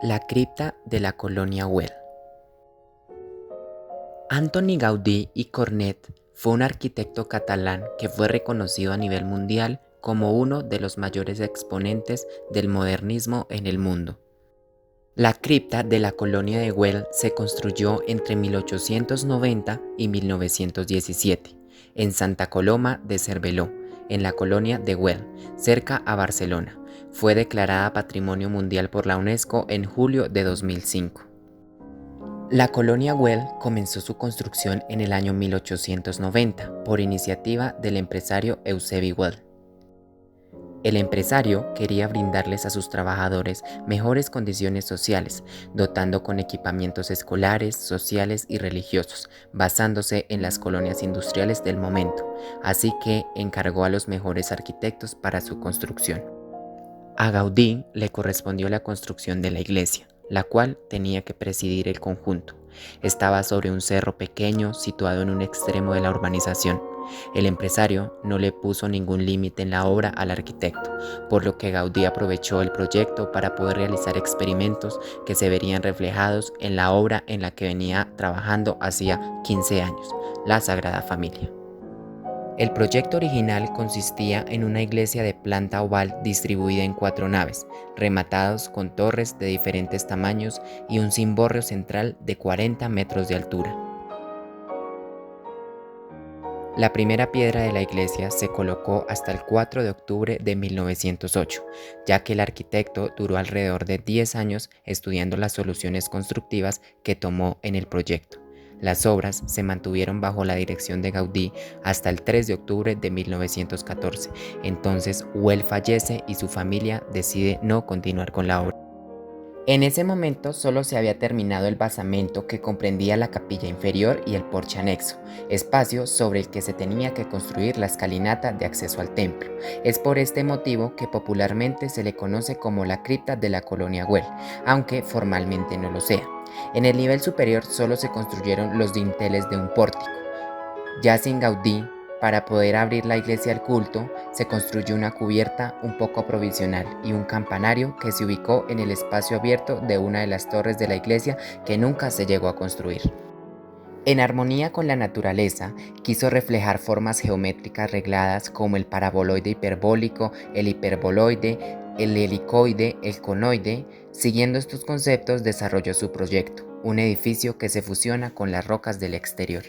La cripta de la Colonia Güell. Antoni Gaudí y Cornet fue un arquitecto catalán que fue reconocido a nivel mundial como uno de los mayores exponentes del modernismo en el mundo. La cripta de la Colonia de Güell se construyó entre 1890 y 1917 en Santa Coloma de Cervelló, en la Colonia de Güell, cerca a Barcelona. Fue declarada Patrimonio Mundial por la UNESCO en julio de 2005. La Colonia Güell comenzó su construcción en el año 1890 por iniciativa del empresario Eusebi Güell. El empresario quería brindarles a sus trabajadores mejores condiciones sociales, dotando con equipamientos escolares, sociales y religiosos, basándose en las colonias industriales del momento, así que encargó a los mejores arquitectos para su construcción. A Gaudí le correspondió la construcción de la iglesia, la cual tenía que presidir el conjunto. Estaba sobre un cerro pequeño situado en un extremo de la urbanización. El empresario no le puso ningún límite en la obra al arquitecto, por lo que Gaudí aprovechó el proyecto para poder realizar experimentos que se verían reflejados en la obra en la que venía trabajando hacía 15 años, la Sagrada Familia. El proyecto original consistía en una iglesia de planta oval distribuida en 4 naves, rematados con torres de diferentes tamaños y un cimborrio central de 40 metros de altura. La primera piedra de la iglesia se colocó hasta el 4 de octubre de 1908, ya que el arquitecto duró alrededor de 10 años estudiando las soluciones constructivas que tomó en el proyecto. Las obras se mantuvieron bajo la dirección de Gaudí hasta el 3 de octubre de 1914. Entonces, Güell fallece y su familia decide no continuar con la obra. En ese momento solo se había terminado el basamento que comprendía la capilla inferior y el porche anexo, espacio sobre el que se tenía que construir la escalinata de acceso al templo. Es por este motivo que popularmente se le conoce como la cripta de la Colonia Güell, aunque formalmente no lo sea. En el nivel superior solo se construyeron los dinteles de un pórtico. Ya sin Gaudí, para poder abrir la iglesia al culto, se construyó una cubierta un poco provisional y un campanario que se ubicó en el espacio abierto de una de las torres de la iglesia que nunca se llegó a construir. En armonía con la naturaleza, quiso reflejar formas geométricas regladas como el paraboloide hiperbólico, el hiperboloide, el helicoide, el conoide. Siguiendo estos conceptos desarrolló su proyecto, un edificio que se fusiona con las rocas del exterior.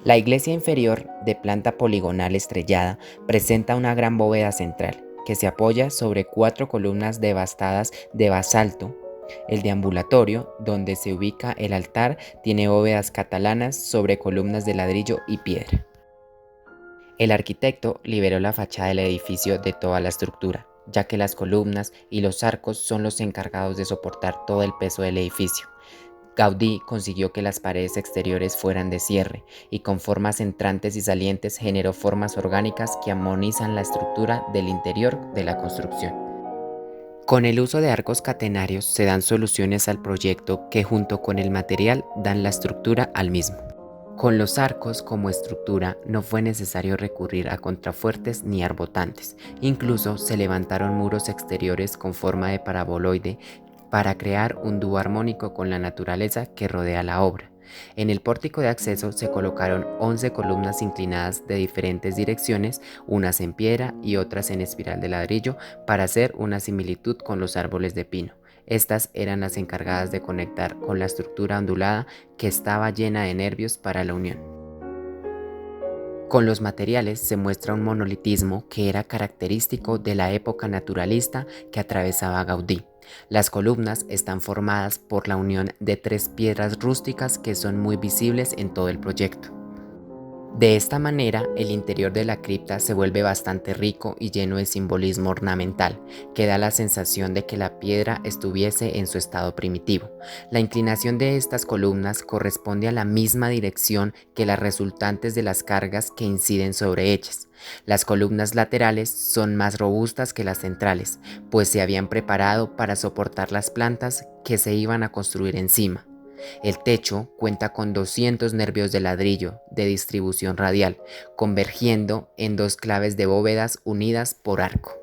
La iglesia inferior, de planta poligonal estrellada, presenta una gran bóveda central, que se apoya sobre 4 columnas devastadas de basalto. El deambulatorio, donde se ubica el altar, tiene bóvedas catalanas sobre columnas de ladrillo y piedra. El arquitecto liberó la fachada del edificio de toda la estructura, ya que las columnas y los arcos son los encargados de soportar todo el peso del edificio. Gaudí consiguió que las paredes exteriores fueran de cierre y con formas entrantes y salientes generó formas orgánicas que armonizan la estructura del interior de la construcción. Con el uso de arcos catenarios se dan soluciones al proyecto que junto con el material dan la estructura al mismo. Con los arcos como estructura no fue necesario recurrir a contrafuertes ni arbotantes, incluso se levantaron muros exteriores con forma de paraboloide para crear un dúo armónico con la naturaleza que rodea la obra. En el pórtico de acceso se colocaron 11 columnas inclinadas de diferentes direcciones, unas en piedra y otras en espiral de ladrillo, para hacer una similitud con los árboles de pino. Estas eran las encargadas de conectar con la estructura ondulada que estaba llena de nervios para la unión. Con los materiales se muestra un monolitismo que era característico de la época naturalista que atravesaba Gaudí. Las columnas están formadas por la unión de 3 piedras rústicas que son muy visibles en todo el proyecto. De esta manera, el interior de la cripta se vuelve bastante rico y lleno de simbolismo ornamental, que da la sensación de que la piedra estuviese en su estado primitivo. La inclinación de estas columnas corresponde a la misma dirección que las resultantes de las cargas que inciden sobre ellas. Las columnas laterales son más robustas que las centrales, pues se habían preparado para soportar las plantas que se iban a construir encima. El techo cuenta con 200 nervios de ladrillo de distribución radial, convergiendo en 2 claves de bóvedas unidas por arco.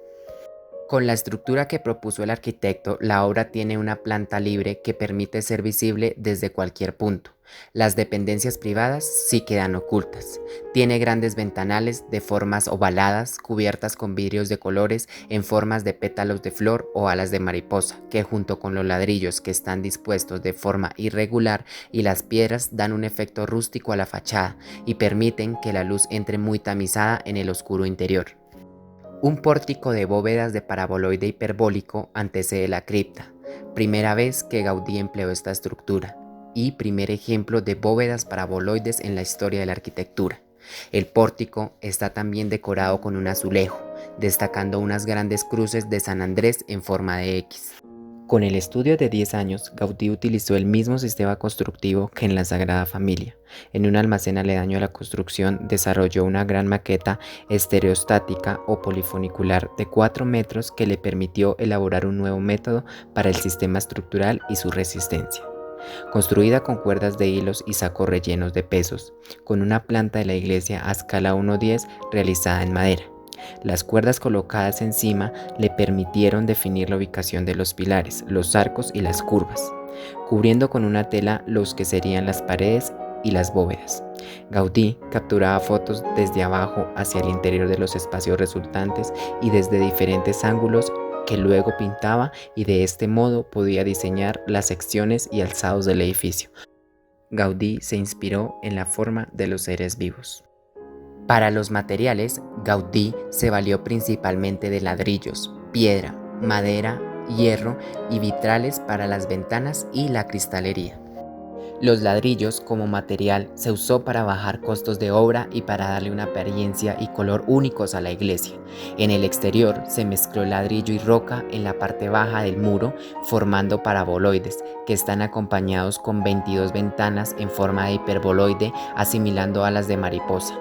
Con la estructura que propuso el arquitecto, la obra tiene una planta libre que permite ser visible desde cualquier punto. Las dependencias privadas sí quedan ocultas. Tiene grandes ventanales de formas ovaladas cubiertas con vidrios de colores en formas de pétalos de flor o alas de mariposa, que junto con los ladrillos que están dispuestos de forma irregular y las piedras dan un efecto rústico a la fachada y permiten que la luz entre muy tamizada en el oscuro interior. Un pórtico de bóvedas de paraboloide hiperbólico antecede la cripta, primera vez que Gaudí empleó esta estructura, y primer ejemplo de bóvedas paraboloides en la historia de la arquitectura. El pórtico está también decorado con un azulejo, destacando unas grandes cruces de San Andrés en forma de X. Con el estudio de 10 años, Gaudí utilizó el mismo sistema constructivo que en la Sagrada Familia. En un almacén aledaño a la construcción, desarrolló una gran maqueta estereostática o polifunicular de 4 metros que le permitió elaborar un nuevo método para el sistema estructural y su resistencia. Construida con cuerdas de hilos y sacos rellenos de pesos, con una planta de la iglesia a escala 1:10 realizada en madera. Las cuerdas colocadas encima le permitieron definir la ubicación de los pilares, los arcos y las curvas, cubriendo con una tela los que serían las paredes y las bóvedas. Gaudí capturaba fotos desde abajo hacia el interior de los espacios resultantes y desde diferentes ángulos que luego pintaba, y de este modo podía diseñar las secciones y alzados del edificio. Gaudí se inspiró en la forma de los seres vivos. Para los materiales, Gaudí se valió principalmente de ladrillos, piedra, madera, hierro y vitrales para las ventanas y la cristalería. Los ladrillos como material se usó para bajar costos de obra y para darle una apariencia y color únicos a la iglesia. En el exterior se mezcló ladrillo y roca en la parte baja del muro, formando paraboloides que están acompañados con 22 ventanas en forma de hiperboloide, asimilando alas de mariposa,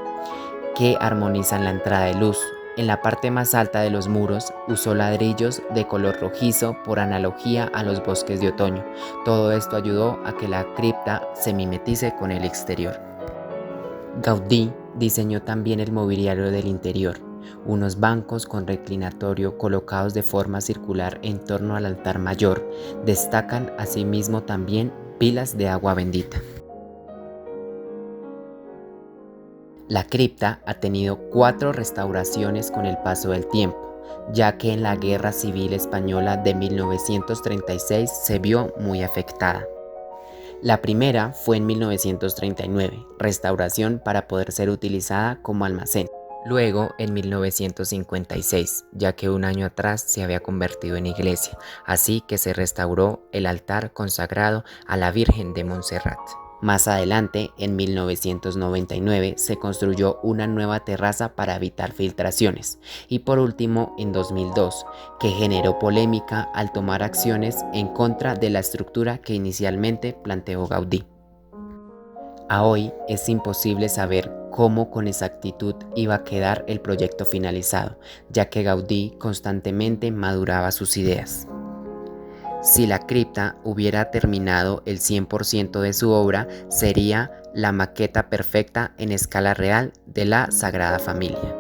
que armonizan la entrada de luz. En la parte más alta de los muros usó ladrillos de color rojizo por analogía a los bosques de otoño. Todo esto ayudó a que la cripta se mimetice con el exterior. Gaudí diseñó también el mobiliario del interior, unos bancos con reclinatorio colocados de forma circular en torno al altar mayor. Destacan asimismo también pilas de agua bendita. La cripta ha tenido 4 restauraciones con el paso del tiempo, ya que en la Guerra Civil Española de 1936 se vio muy afectada. La primera fue en 1939, restauración para poder ser utilizada como almacén. Luego en 1956, ya que un año atrás se había convertido en iglesia, así que se restauró el altar consagrado a la Virgen de Montserrat. Más adelante, en 1999, se construyó una nueva terraza para evitar filtraciones, y por último en 2002, que generó polémica al tomar acciones en contra de la estructura que inicialmente planteó Gaudí. A hoy es imposible saber cómo con exactitud iba a quedar el proyecto finalizado, ya que Gaudí constantemente maduraba sus ideas. Si la cripta hubiera terminado el 100% de su obra, sería la maqueta perfecta en escala real de la Sagrada Familia.